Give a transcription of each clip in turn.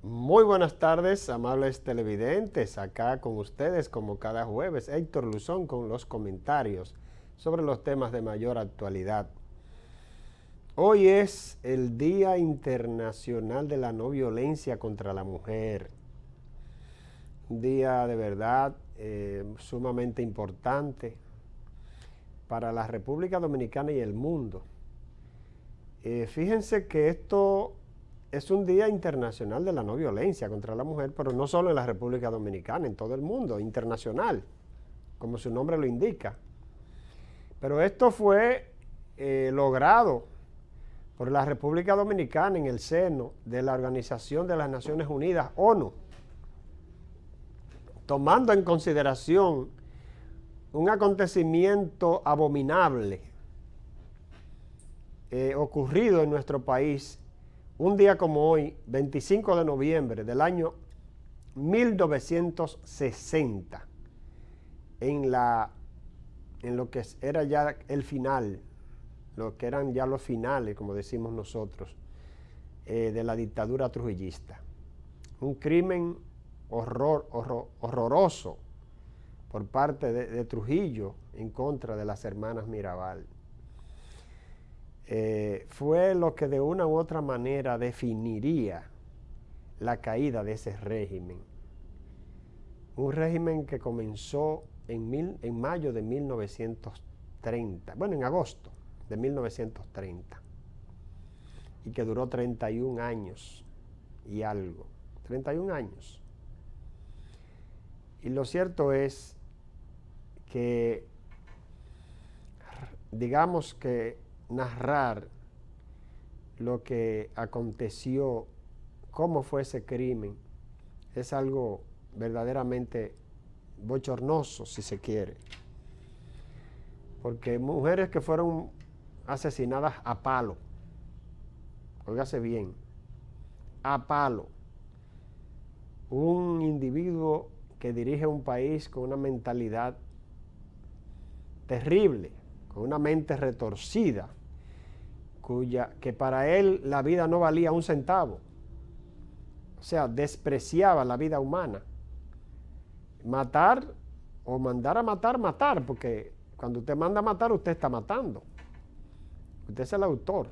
Muy buenas tardes, amables televidentes. Acá con ustedes, como cada jueves, Héctor Luzón con los comentarios sobre los temas de mayor actualidad. Hoy es el Día Internacional de la No Violencia contra la Mujer. Un día de verdad sumamente importante para la República Dominicana y el mundo. Fíjense que esto es un Día Internacional de la No Violencia contra la Mujer, pero no solo en la República Dominicana, en todo el mundo, internacional, como su nombre lo indica. Pero esto fue logrado por la República Dominicana en el seno de la Organización de las Naciones Unidas, ONU, tomando en consideración un acontecimiento abominable ocurrido en nuestro país un día como hoy, 25 de noviembre del año 1960, en lo que era ya el final, lo que eran ya los finales, como decimos nosotros, de la dictadura trujillista. Un crimen horroroso por parte de Trujillo en contra de las hermanas Mirabal. Fue lo que de una u otra manera definiría la caída de ese régimen. Un régimen que comenzó en mayo de 1930, bueno, en agosto de 1930, y que duró 31 años y algo, 31 años. Y lo cierto es que, digamos que narrar lo que aconteció, cómo fue ese crimen, es algo verdaderamente bochornoso, si se quiere. Porque mujeres que fueron asesinadas a palo, óigase bien, a palo. Un individuo que dirige un país con una mentalidad terrible, con una mente retorcida, que para él la vida no valía un centavo. O sea, despreciaba la vida humana. Matar o mandar a matar, matar, porque cuando usted manda a matar, usted está matando. Usted es el autor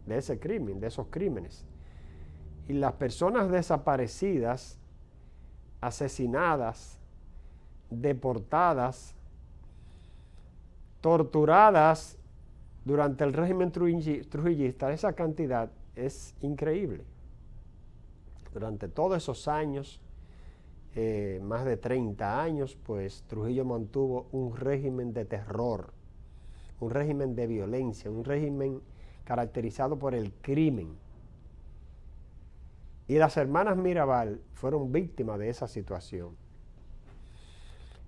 de ese crimen, de esos crímenes. Y las personas desaparecidas, asesinadas, deportadas, torturadas durante el régimen trujillista, esa cantidad es increíble. Durante todos esos años, más de 30 años, pues Trujillo mantuvo un régimen de terror, un régimen de violencia, un régimen caracterizado por el crimen. Y las hermanas Mirabal fueron víctimas de esa situación.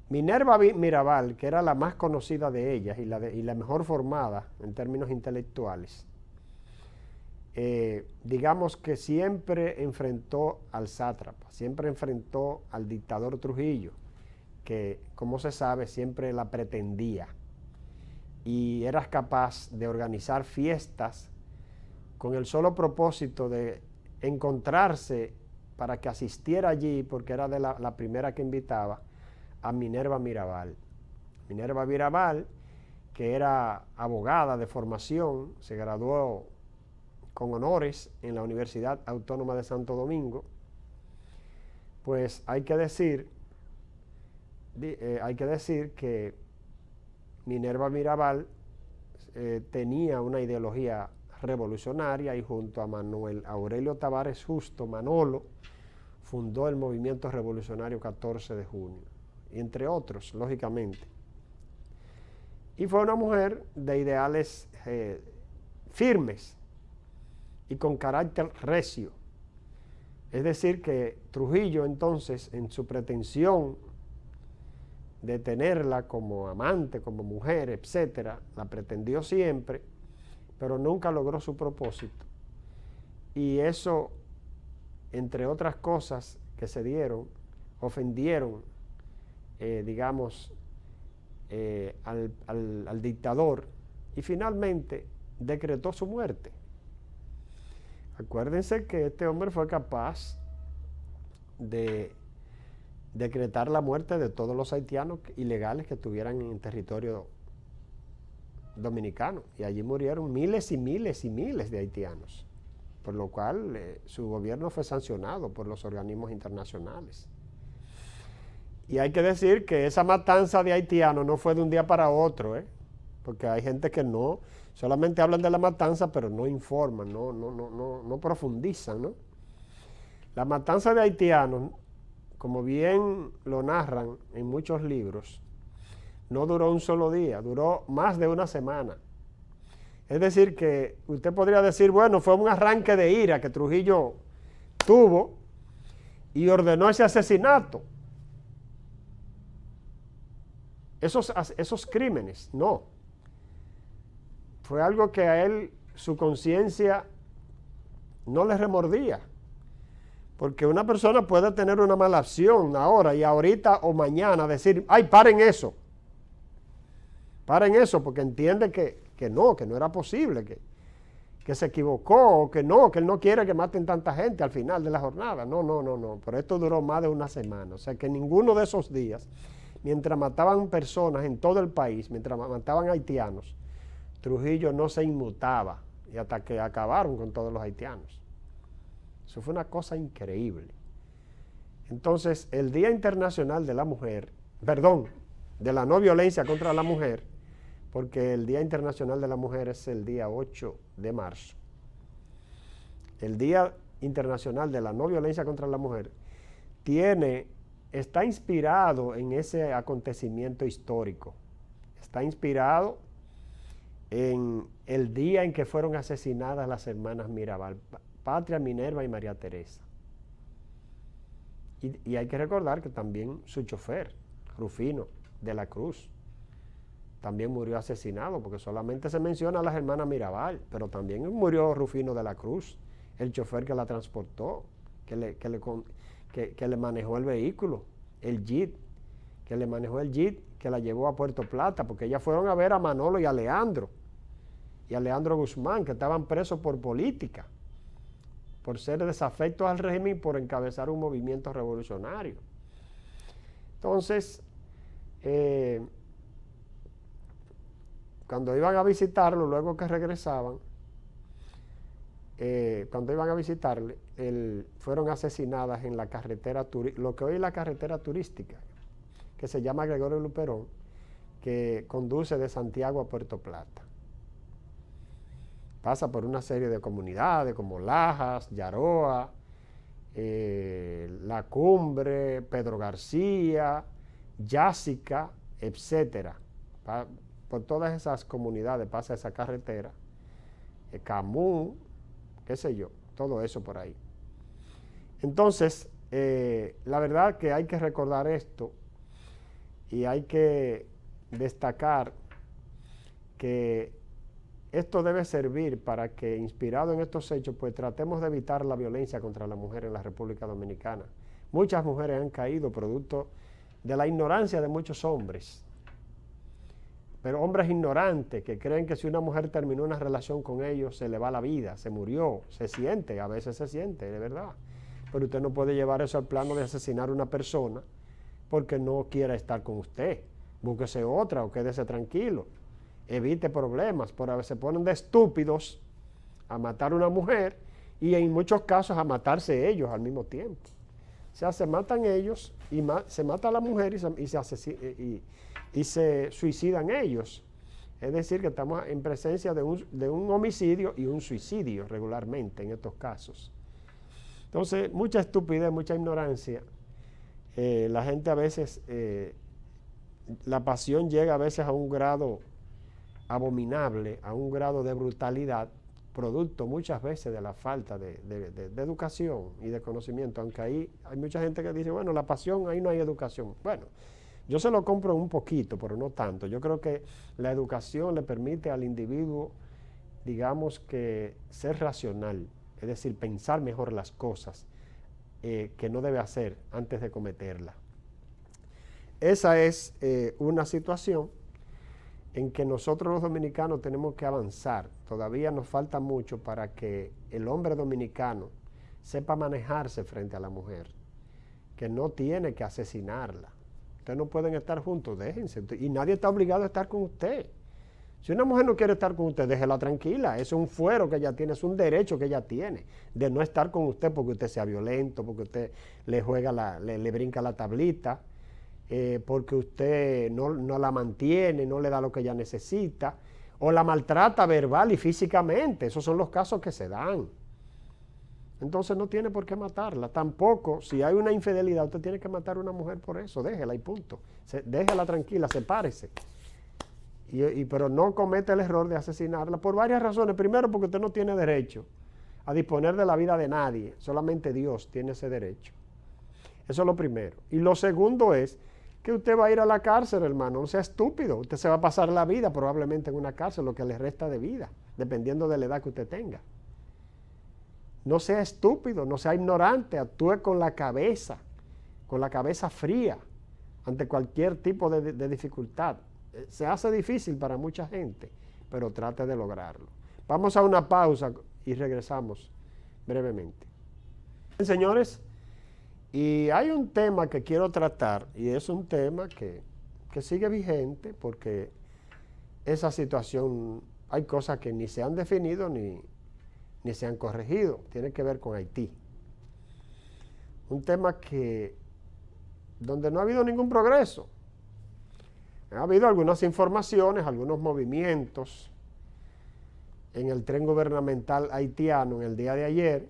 Minerva Mirabal, que era la más conocida de ellas y la mejor formada en términos intelectuales, digamos que siempre enfrentó al sátrapa, siempre enfrentó al dictador Trujillo, que, como se sabe, siempre la pretendía. Y era capaz de organizar fiestas con el solo propósito de encontrarse para que asistiera allí, porque era la primera que invitaba, a Minerva Mirabal. Minerva Mirabal, que era abogada de formación, se graduó con honores en la Universidad Autónoma de Santo Domingo. Pues hay que decir que Minerva Mirabal tenía una ideología revolucionaria y junto a Manuel Aurelio Tavares Justo, Manolo, fundó el movimiento revolucionario 14 de junio, y entre otros, lógicamente. Y fue una mujer de ideales firmes y con carácter recio. Es decir, que Trujillo entonces, en su pretensión de tenerla como amante, como mujer, etcétera, la pretendió siempre, pero nunca logró su propósito. Y eso, entre otras cosas que se dieron, ofendieron, digamos, al dictador, y finalmente decretó su muerte. Acuérdense que este hombre fue capaz de decretar la muerte de todos los haitianos ilegales que estuvieran en territorio dominicano. Y allí murieron miles y miles y miles de haitianos, por lo cual su gobierno fue sancionado por los organismos internacionales. Y hay que decir que esa matanza de haitianos no fue de un día para otro, porque hay gente que no, solamente hablan de la matanza, pero no informan, no profundizan, ¿no? La matanza de haitianos, como bien lo narran en muchos libros, no duró un solo día, duró más de una semana. Es decir, que usted podría decir, bueno, fue un arranque de ira que Trujillo tuvo y ordenó ese asesinato. Esos crímenes, no. Fue algo que a él, su conciencia, no le remordía. Porque una persona puede tener una mala acción ahora y ahorita o mañana decir, ay, paren eso, porque entiende que no era posible, que se equivocó, o que él no quiere que maten tanta gente al final de la jornada. No, pero esto duró más de una semana. O sea que ninguno de esos días, mientras mataban personas en todo el país, mientras mataban haitianos, Trujillo no se inmutaba, y hasta que acabaron con todos los haitianos. Eso fue una cosa increíble. Entonces, el Día Internacional de la Mujer, de la no violencia contra la mujer, porque el Día Internacional de la Mujer es el día 8 de marzo. El Día Internacional de la no violencia contra la mujer está inspirado en ese acontecimiento histórico. Está inspirado en el día en que fueron asesinadas las hermanas Mirabal, Patria, Minerva y María Teresa. Y hay que recordar que también su chofer, Rufino de la Cruz, también murió asesinado, porque solamente se menciona a las hermanas Mirabal, pero también murió Rufino de la Cruz, el chofer que la transportó, que le manejó el vehículo, el jeep, que le manejó el jeep, que la llevó a Puerto Plata, porque ellas fueron a ver a Manolo y a Leandro Guzmán, que estaban presos por política, por ser desafectos al régimen y por encabezar un movimiento revolucionario. Entonces, cuando iban a visitarlo, luego que regresaban, cuando iban a visitarle, fueron asesinadas en la carretera, lo que hoy es la carretera turística, que se llama Gregorio Luperón, que conduce de Santiago a Puerto Plata. Pasa por una serie de comunidades como Lajas, Yaroa, La Cumbre, Pedro García, Yásica, etcétera. Por todas esas comunidades pasa esa carretera, Camus, qué sé yo, todo eso por ahí. Entonces, la verdad que hay que recordar esto y hay que destacar que esto debe servir para que, inspirado en estos hechos, pues tratemos de evitar la violencia contra la mujer en la República Dominicana. Muchas mujeres han caído producto de la ignorancia de muchos hombres, pero hombres ignorantes que creen que si una mujer terminó una relación con ellos se le va la vida, se murió, a veces se siente, de verdad. Pero usted no puede llevar eso al plano de asesinar a una persona porque no quiera estar con usted. Búsquese otra o quédese tranquilo. Evite problemas, por se ponen de estúpidos a matar a una mujer y en muchos casos a matarse ellos al mismo tiempo. O sea, se matan ellos y se mata a la mujer y se suicidan ellos. Es decir, que estamos en presencia de un homicidio y un suicidio regularmente en estos casos. Entonces, mucha estupidez, mucha ignorancia. La gente a veces, la pasión llega a veces a un grado abominable, a un grado de brutalidad, producto muchas veces de la falta de educación y de conocimiento, aunque ahí hay mucha gente que dice, bueno, la pasión, ahí no hay educación. Bueno, yo se lo compro un poquito, pero no tanto. Yo creo que la educación le permite al individuo, digamos que ser racional, es decir, pensar mejor las cosas que no debe hacer antes de cometerla. Esa es una situación en que nosotros los dominicanos tenemos que avanzar. Todavía nos falta mucho para que el hombre dominicano sepa manejarse frente a la mujer. que no tiene que asesinarla. Ustedes no pueden estar juntos, déjense. Y nadie está obligado a estar con usted. Si una mujer no quiere estar con usted, déjela tranquila. Eso es un fuero que ella tiene, es un derecho que ella tiene de no estar con usted porque usted sea violento, porque usted le juega, le brinca la tablita, porque usted no la mantiene, no le da lo que ella necesita, o la maltrata verbal y físicamente. Esos son los casos que se dan. Entonces no tiene por qué matarla. Tampoco, si hay una infidelidad, usted tiene que matar a una mujer por eso. Déjela y punto. Déjela tranquila, sepárese. Pero no cometa el error de asesinarla por varias razones. Primero, porque usted no tiene derecho a disponer de la vida de nadie. Solamente Dios tiene ese derecho. Eso es lo primero. Y lo segundo es que usted va a ir a la cárcel, hermano. No sea estúpido. Usted se va a pasar la vida probablemente en una cárcel, lo que le resta de vida, dependiendo de la edad que usted tenga. No sea estúpido, no sea ignorante, actúe con la cabeza fría ante cualquier tipo de dificultad. Se hace difícil para mucha gente, pero trate de lograrlo. Vamos a una pausa y regresamos brevemente. Bien, señores, y hay un tema que quiero tratar, y es un tema que sigue vigente porque esa situación, hay cosas que ni se han definido ni se han corregido. Tiene que ver con Haití. Un tema donde no ha habido ningún progreso. Ha habido algunas informaciones, algunos movimientos en el tren gubernamental haitiano en el día de ayer,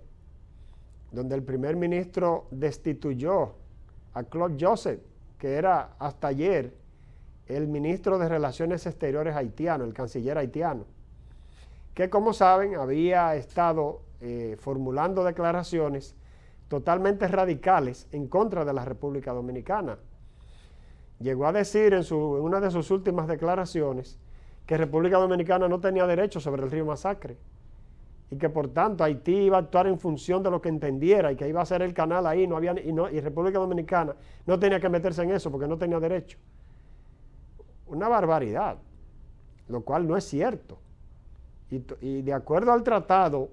donde el primer ministro destituyó a Claude Joseph, que era hasta ayer el ministro de Relaciones Exteriores haitiano, el canciller haitiano, que como saben había estado formulando declaraciones totalmente radicales en contra de la República Dominicana. Llegó a decir en una de sus últimas declaraciones que República Dominicana no tenía derecho sobre el río Masacre y que por tanto Haití iba a actuar en función de lo que entendiera y que iba a ser el canal ahí, y República Dominicana no tenía que meterse en eso porque no tenía derecho. Una barbaridad, lo cual no es cierto. Y de acuerdo al tratado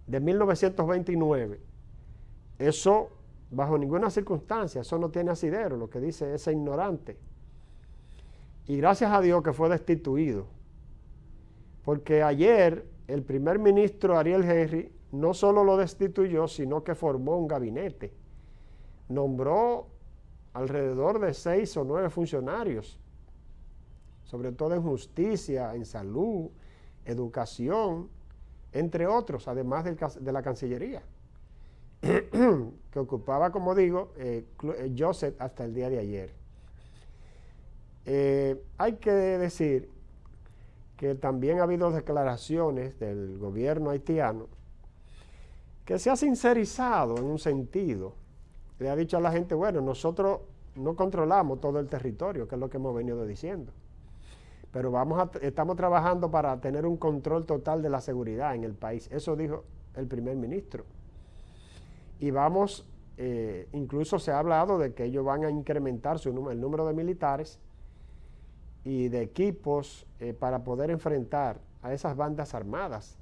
de 1929, eso bajo ninguna circunstancia, eso no tiene asidero, lo que dice ese ignorante. Y gracias a Dios que fue destituido, porque ayer el primer ministro Ariel Henry no solo lo destituyó, sino que formó un gabinete. Nombró alrededor de 6 o 9 funcionarios, sobre todo en justicia, en salud, educación, entre otros, además de la Cancillería, que ocupaba, como digo, Joseph hasta el día de ayer. Hay que decir que también ha habido declaraciones del gobierno haitiano que se ha sincerizado en un sentido. Le ha dicho a la gente, bueno, nosotros no controlamos todo el territorio, que es lo que hemos venido diciendo, pero estamos trabajando para tener un control total de la seguridad en el país. Eso dijo el primer ministro. Y incluso se ha hablado de que ellos van a incrementar el número de militares y de equipos para poder enfrentar a esas bandas armadas,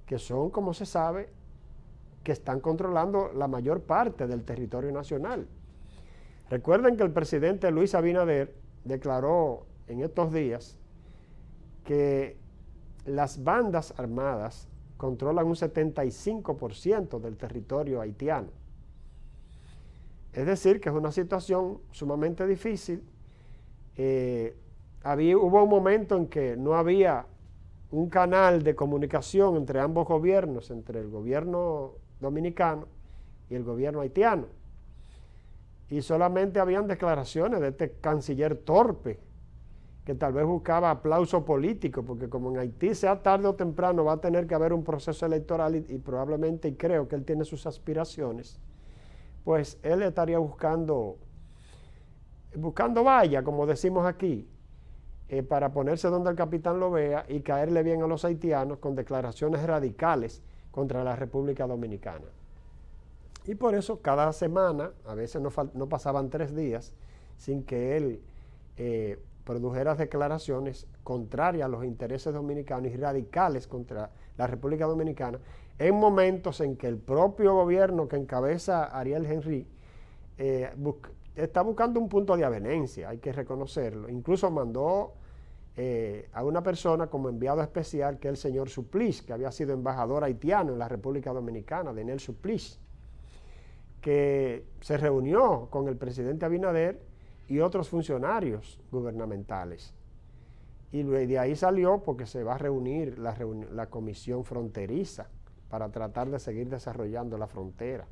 que son, como se sabe, que están controlando la mayor parte del territorio nacional. Recuerden que el presidente Luis Abinader declaró en estos días que las bandas armadas controlan un 75% del territorio haitiano. Es decir, que es una situación sumamente difícil. Hubo un momento en que no había un canal de comunicación entre ambos gobiernos, entre el gobierno dominicano y el gobierno haitiano. Y solamente habían declaraciones de este canciller torpe, que tal vez buscaba aplauso político, porque como en Haití sea tarde o temprano va a tener que haber un proceso electoral y probablemente, y creo que él tiene sus aspiraciones, pues él estaría buscando valla, como decimos aquí, para ponerse donde el capitán lo vea y caerle bien a los haitianos con declaraciones radicales contra la República Dominicana. Y por eso cada semana, a veces no pasaban 3 días sin que él produjera declaraciones contrarias a los intereses dominicanos y radicales contra la República Dominicana, en momentos en que el propio gobierno que encabeza Ariel Henry está buscando un punto de avenencia, hay que reconocerlo. Incluso mandó a una persona como enviado especial, que es el señor Supplice, que había sido embajador haitiano en la República Dominicana, Daniel Supplice, que se reunió con el presidente Abinader y otros funcionarios gubernamentales. Y de ahí salió porque se va a reunir la comisión fronteriza para tratar de seguir desarrollando la frontera.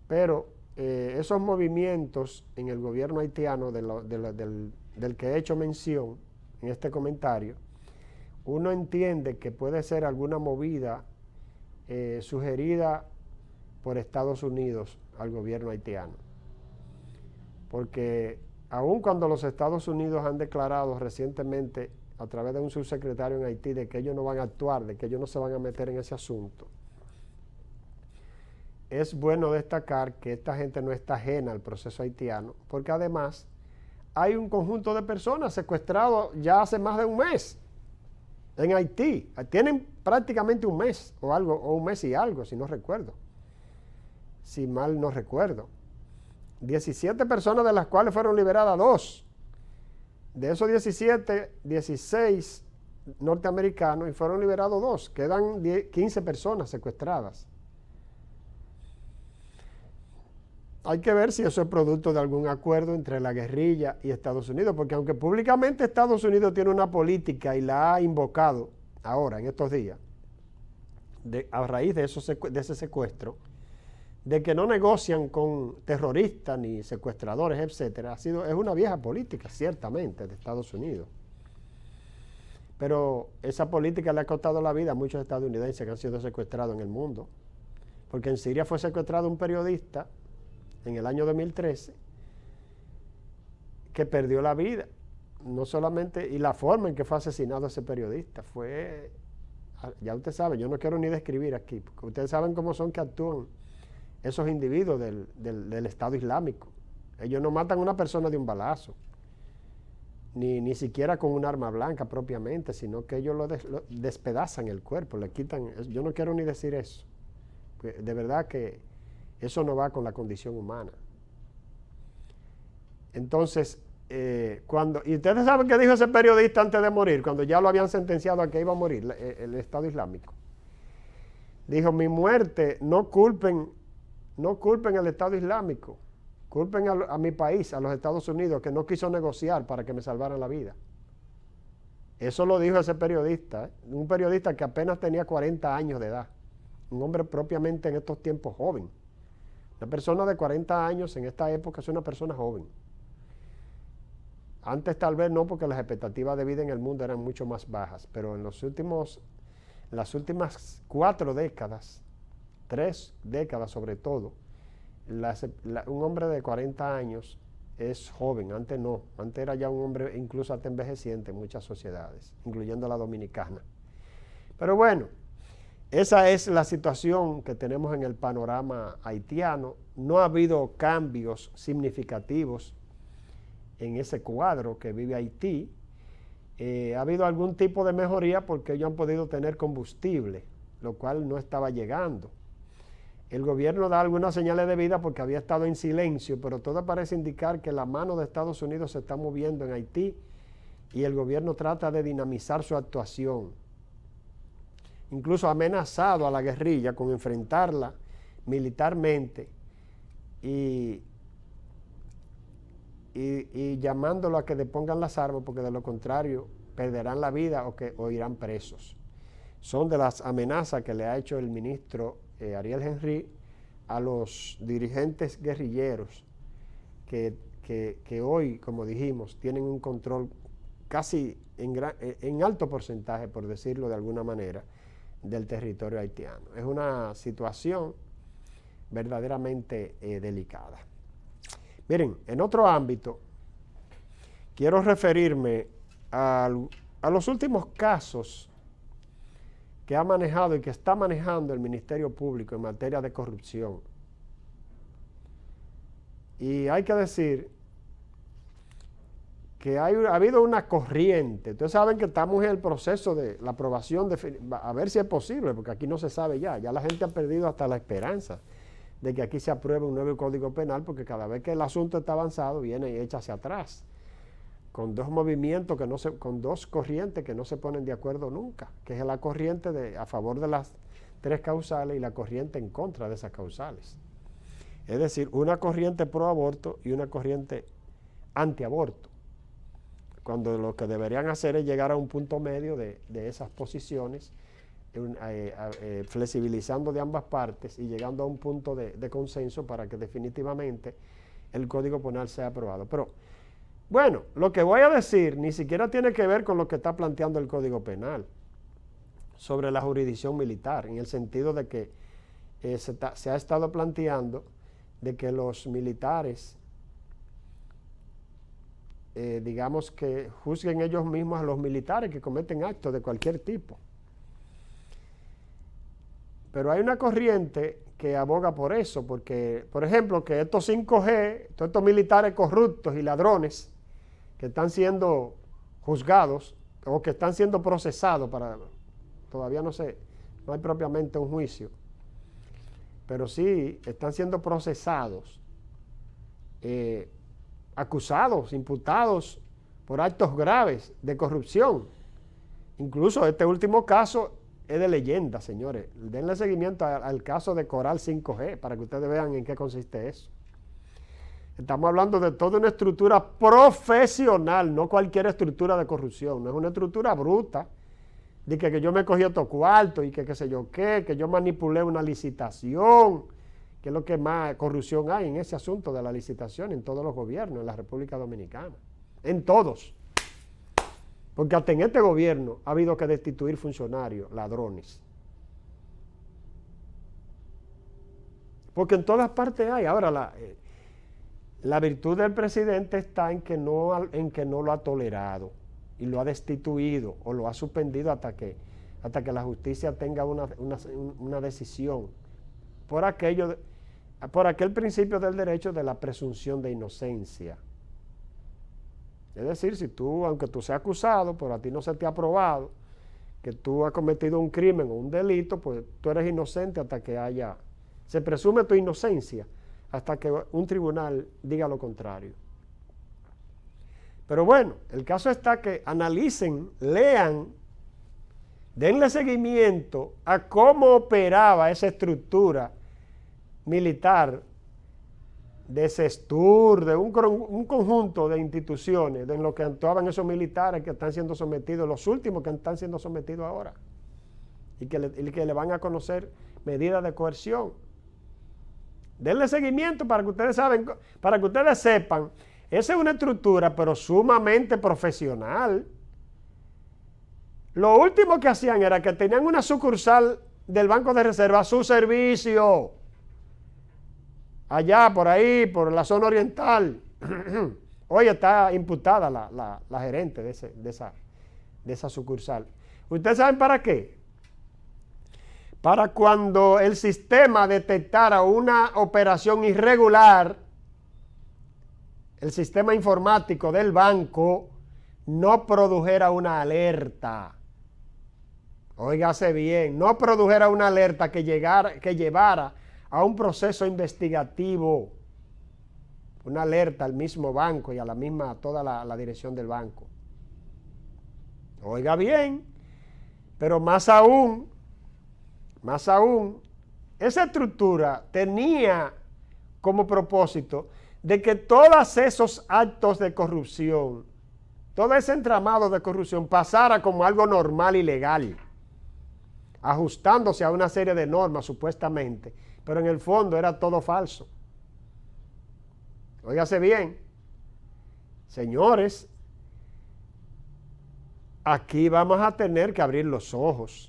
Pero esos movimientos en el gobierno haitiano del que he hecho mención en este comentario, uno entiende que puede ser alguna movida sugerida por Estados Unidos al gobierno haitiano. Porque aun cuando los Estados Unidos han declarado recientemente a través de un subsecretario en Haití de que ellos no van a actuar, de que ellos no se van a meter en ese asunto, es bueno destacar que esta gente no está ajena al proceso haitiano, porque además hay un conjunto de personas secuestrados ya hace más de un mes en Haití. Tienen prácticamente un mes o algo, o un mes y algo, si no recuerdo. Si mal no recuerdo. 17 personas, de las cuales fueron liberadas 2. De esos 17, 16 norteamericanos y fueron liberados 2. Quedan 15 personas secuestradas. Hay que ver si eso es producto de algún acuerdo entre la guerrilla y Estados Unidos, porque aunque públicamente Estados Unidos tiene una política y la ha invocado ahora, en estos días, a raíz de ese secuestro, de que no negocian con terroristas ni secuestradores, etcétera, es una vieja política, ciertamente, de Estados Unidos. Pero esa política le ha costado la vida a muchos estadounidenses que han sido secuestrados en el mundo. Porque en Siria fue secuestrado un periodista en el año 2013 que perdió la vida. No solamente, y la forma en que fue asesinado ese periodista fue, ya usted sabe, yo no quiero ni describir aquí, porque ustedes saben cómo son que actúan esos individuos del Estado Islámico. Ellos no matan a una persona de un balazo, ni siquiera con un arma blanca propiamente, sino que ellos lo despedazan el cuerpo, le quitan. Yo no quiero ni decir eso. De verdad que eso no va con la condición humana. Entonces, y ustedes saben qué dijo ese periodista antes de morir, cuando ya lo habían sentenciado a que iba a morir, el Estado Islámico. Dijo: mi muerte, no culpen al Estado Islámico, culpen a mi país, a los Estados Unidos, que no quiso negociar para que me salvaran la vida. Eso lo dijo ese periodista, un periodista que apenas tenía 40 años de edad, un hombre propiamente en estos tiempos joven. Una persona de 40 años en esta época es una persona joven. Antes tal vez no, porque las expectativas de vida en el mundo eran mucho más bajas, pero en las últimas 4 décadas, 3 décadas sobre todo, un hombre de 40 años es joven. Antes no, antes era ya un hombre incluso hasta envejeciente en muchas sociedades, incluyendo la dominicana. Pero bueno, esa es la situación que tenemos en el panorama haitiano. No ha habido cambios significativos en ese cuadro que vive Haití. Ha habido algún tipo de mejoría porque ellos han podido tener combustible, lo cual no estaba llegando. El gobierno da algunas señales de vida porque había estado en silencio, pero todo parece indicar que la mano de Estados Unidos se está moviendo en Haití y el gobierno trata de dinamizar su actuación. Incluso ha amenazado a la guerrilla con enfrentarla militarmente y llamándolo a que depongan las armas, porque de lo contrario perderán la vida o irán presos. Son de las amenazas que le ha hecho el ministro Ariel Henry a los dirigentes guerrilleros que hoy, como dijimos, tienen un control casi en alto porcentaje, por decirlo de alguna manera, del territorio haitiano. Es una situación verdaderamente delicada. Miren, en otro ámbito, quiero referirme a los últimos casos que ha manejado y que está manejando el Ministerio Público en materia de corrupción. Y hay que decir que ha habido una corriente. Ustedes saben que estamos en el proceso de la aprobación, a ver si es posible, porque aquí no se sabe ya la gente ha perdido hasta la esperanza de que aquí se apruebe un nuevo Código Penal, porque cada vez que el asunto está avanzado viene y echa hacia atrás, con dos movimientos con dos corrientes que no se ponen de acuerdo nunca, que es la corriente a favor de las 3 causales y la corriente en contra de esas causales. Es decir, una corriente pro aborto y una corriente antiaborto, cuando lo que deberían hacer es llegar a un punto medio de esas posiciones, flexibilizando de ambas partes y llegando a un punto de consenso para que definitivamente el Código Penal sea aprobado. Pero bueno, lo que voy a decir ni siquiera tiene que ver con lo que está planteando el Código Penal sobre la jurisdicción militar, en el sentido de que se ha estado planteando de que los militares, digamos que juzguen ellos mismos a los militares que cometen actos de cualquier tipo. Pero hay una corriente que aboga por eso, porque, por ejemplo, que estos 5G, todos estos militares corruptos y ladrones que están siendo juzgados o que están siendo procesados todavía no hay propiamente un juicio, pero sí están siendo procesados, acusados, imputados por actos graves de corrupción. Incluso este último caso es de leyenda, señores. Denle seguimiento al caso de Coral 5G para que ustedes vean en qué consiste eso. Estamos hablando de toda una estructura profesional, no cualquier estructura de corrupción, no es una estructura bruta, de que yo me cogí estos cuartos y que qué sé yo qué, que yo manipulé una licitación, que es lo que más corrupción hay en ese asunto de la licitación en todos los gobiernos en la República Dominicana, en todos. Porque hasta en este gobierno ha habido que destituir funcionarios, ladrones. Porque en todas partes hay. Ahora, la virtud del presidente está en que no lo ha tolerado y lo ha destituido o lo ha suspendido hasta que la justicia tenga una decisión por aquel principio del derecho de la presunción de inocencia. Es decir, si tú, aunque tú seas acusado, pero a ti no se te ha probado que tú has cometido un crimen o un delito, pues tú eres inocente hasta que se presume tu inocencia, hasta que un tribunal diga lo contrario. Pero bueno, el caso está que analicen, lean, denle seguimiento a cómo operaba esa estructura militar de CESTUR, de un conjunto de instituciones en lo que actuaban esos militares que están siendo sometidos, los últimos que están siendo sometidos ahora, y que le van a conocer medidas de coerción. Denle seguimiento para que ustedes sepan, esa es una estructura pero sumamente profesional. Lo último que hacían era que tenían una sucursal del Banco de Reserva a su servicio, allá, por ahí, por la zona oriental. Hoy está imputada la gerente de esa sucursal. ¿Ustedes saben para qué? Para cuando el sistema detectara una operación irregular, el sistema informático del banco no produjera una alerta. Óigase bien, no produjera una alerta que llevara a un proceso investigativo, una alerta al mismo banco y a toda la dirección del banco. Oiga bien, pero más aún, esa estructura tenía como propósito de que todos esos actos de corrupción, todo ese entramado de corrupción pasara como algo normal y legal, ajustándose a una serie de normas supuestamente, pero en el fondo era todo falso. Óigase bien, señores, aquí vamos a tener que abrir los ojos,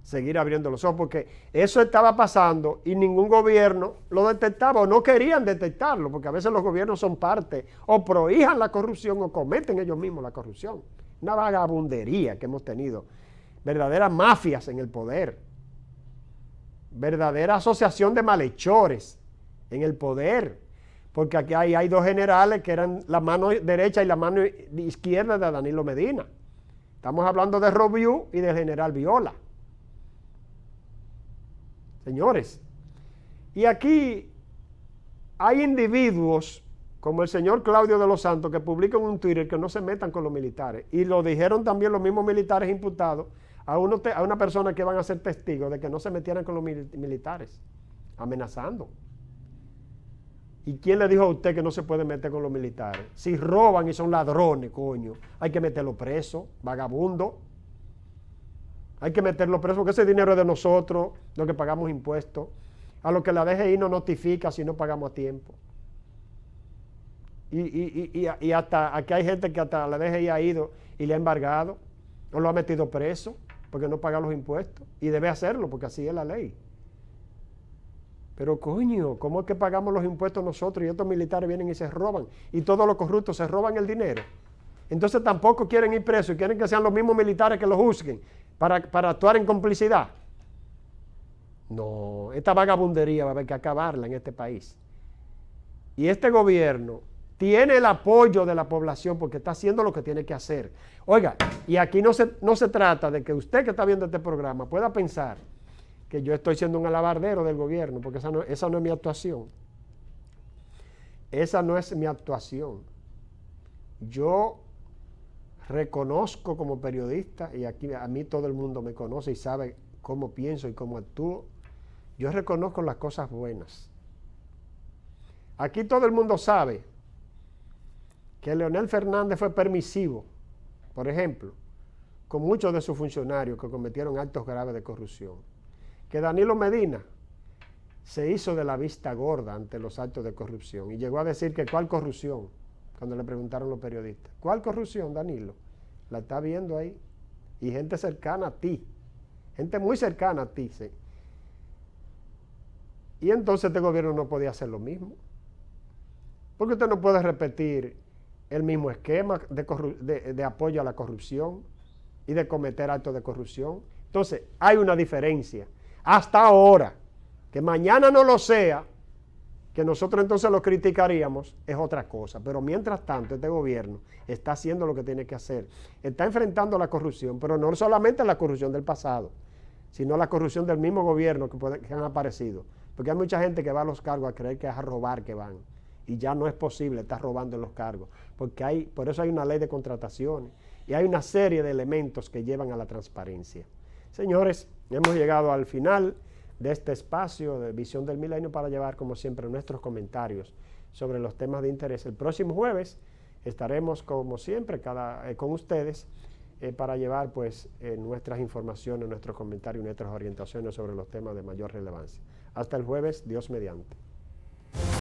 seguir abriendo los ojos, porque eso estaba pasando y ningún gobierno lo detectaba o no querían detectarlo, porque a veces los gobiernos son parte o prohíjan la corrupción o cometen ellos mismos la corrupción. Una vagabundería que hemos tenido, verdaderas mafias en el poder, verdadera asociación de malhechores en el poder, porque aquí hay dos generales que eran la mano derecha y la mano izquierda de Danilo Medina. Estamos hablando de Robiú y del general Viola. Señores, Y aquí hay individuos como el señor Claudio de los Santos que publican un Twitter que no se metan con los militares. Y lo dijeron también los mismos militares imputados a una persona que van a ser testigos de que no se metieran con los militares, amenazando. ¿Y quién le dijo a usted que no se puede meter con los militares? Si roban y son ladrones, coño, hay que meterlo preso, vagabundo. Hay que meterlo preso porque ese dinero es de nosotros, lo que pagamos impuestos. A lo que la DGI no notifica si no pagamos a tiempo. Y hasta aquí hay gente que hasta la DGI ha ido y le ha embargado, o lo ha metido preso porque no paga los impuestos. Y debe hacerlo porque así es la ley. Pero coño, ¿cómo es que pagamos los impuestos nosotros y estos militares vienen y se roban? Y todos los corruptos se roban el dinero. Entonces tampoco quieren ir presos y quieren que sean los mismos militares que los juzguen para actuar en complicidad. No, esta vagabundería va a haber que acabarla en este país. Y este gobierno tiene el apoyo de la población porque está haciendo lo que tiene que hacer. Oiga, y aquí no se trata de que usted que está viendo este programa pueda pensar que yo estoy siendo un alabardero del gobierno, porque esa no es mi actuación. Esa no es mi actuación. Yo reconozco como periodista, y aquí a mí todo el mundo me conoce y sabe cómo pienso y cómo actúo. Yo reconozco las cosas buenas. Aquí todo el mundo sabe que Leonel Fernández fue permisivo, por ejemplo, con muchos de sus funcionarios que cometieron actos graves de corrupción. Que Danilo Medina se hizo de la vista gorda ante los actos de corrupción y llegó a decir que ¿cuál corrupción? Cuando le preguntaron los periodistas. ¿Cuál corrupción, Danilo? La está viendo ahí. Y gente cercana a ti. Gente muy cercana a ti, sí. Y entonces este gobierno no podía hacer lo mismo. Porque usted no puede repetir el mismo esquema de apoyo a la corrupción y de cometer actos de corrupción. Entonces, hay una diferencia. Hasta ahora, que mañana no lo sea, que nosotros entonces lo criticaríamos, es otra cosa. Pero mientras tanto, este gobierno está haciendo lo que tiene que hacer. Está enfrentando la corrupción, pero no solamente la corrupción del pasado, sino la corrupción del mismo gobierno que han aparecido. Porque hay mucha gente que va a los cargos a creer que es a robar que van. Y ya no es posible estar robando en los cargos. Porque por eso hay una ley de contrataciones. Y hay una serie de elementos que llevan a la transparencia. Señores, hemos llegado al final de este espacio de Visión del Milenio para llevar, como siempre, nuestros comentarios sobre los temas de interés. El próximo jueves estaremos, como siempre, con ustedes para llevar pues nuestras informaciones, nuestros comentarios, nuestras orientaciones sobre los temas de mayor relevancia. Hasta el jueves, Dios mediante.